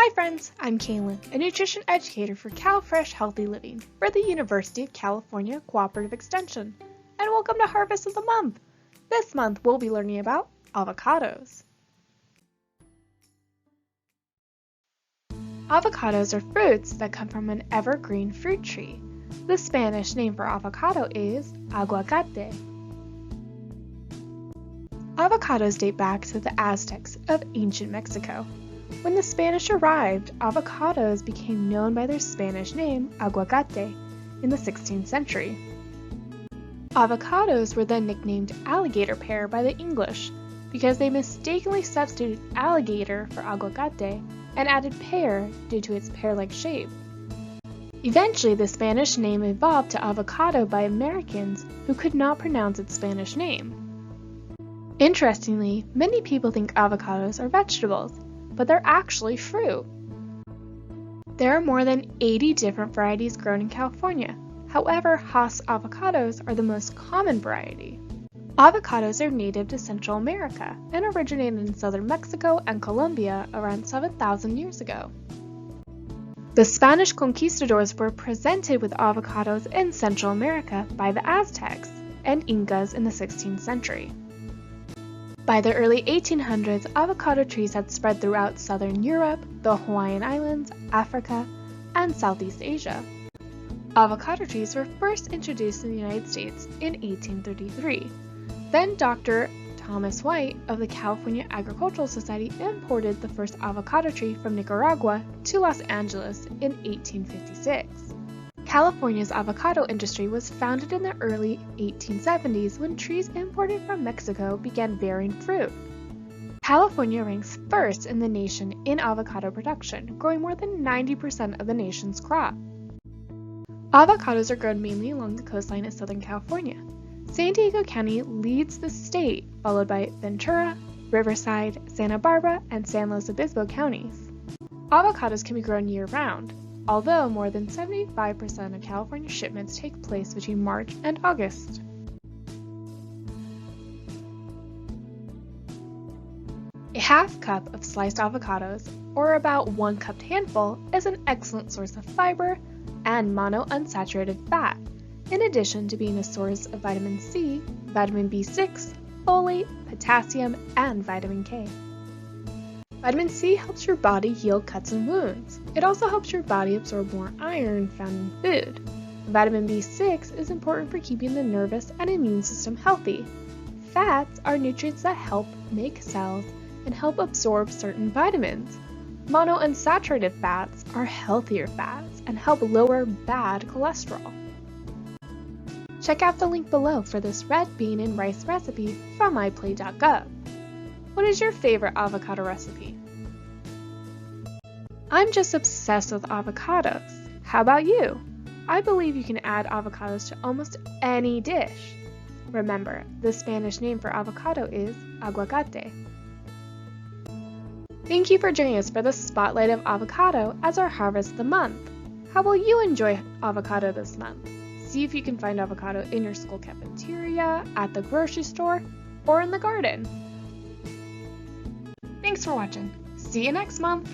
Hi friends, I'm Kaylin, a nutrition educator for CalFresh Healthy Living for the University of California Cooperative Extension, and welcome to Harvest of the Month. This month we'll be learning about avocados. Avocados are fruits that come from an evergreen fruit tree. The Spanish name for avocado is aguacate. Avocados date back to the Aztecs of ancient Mexico. When the Spanish arrived, avocados became known by their Spanish name, aguacate, in the 16th century. Avocados were then nicknamed alligator pear by the English because they mistakenly substituted alligator for aguacate and added pear due to its pear-like shape. Eventually, the Spanish name evolved to avocado by Americans who could not pronounce its Spanish name. Interestingly, many people think avocados are vegetables, but they're actually fruit. There are more than 80 different varieties grown in California. However, Hass avocados are the most common variety. Avocados are native to Central America and originated in southern Mexico and Colombia around 7,000 years ago. The Spanish conquistadors were presented with avocados in Central America by the Aztecs and Incas in the 16th century. By the early 1800s, avocado trees had spread throughout southern Europe, the Hawaiian Islands, Africa, and Southeast Asia. Avocado trees were first introduced in the United States in 1833. Then Dr. Thomas White of the California Agricultural Society imported the first avocado tree from Nicaragua to Los Angeles in 1856. California's avocado industry was founded in the early 1870s when trees imported from Mexico began bearing fruit. California ranks first in the nation in avocado production, growing more than 90% of the nation's crop. Avocados are grown mainly along the coastline of Southern California. San Diego County leads the state, followed by Ventura, Riverside, Santa Barbara, and San Luis Obispo counties. Avocados can be grown year-round, although more than 75% of California shipments take place between March and August. A half cup of sliced avocados, or about 1 cupped handful, is an excellent source of fiber and monounsaturated fat, in addition to being a source of vitamin C, vitamin B6, folate, potassium, and vitamin K. Vitamin C helps your body heal cuts and wounds. It also helps your body absorb more iron found in food. Vitamin B6 is important for keeping the nervous and immune system healthy. Fats are nutrients that help make cells and help absorb certain vitamins. Monounsaturated fats are healthier fats and help lower bad cholesterol. Check out the link below for this red bean and rice recipe from myplate.gov. What is your favorite avocado recipe? I'm just obsessed with avocados. How about you? I believe you can add avocados to almost any dish. Remember, the Spanish name for avocado is aguacate. Thank you for joining us for the Spotlight of Avocado as our Harvest of the Month. How will you enjoy avocado this month? See if you can find avocado in your school cafeteria, at the grocery store, or in the garden. Thanks for watching. See you next month!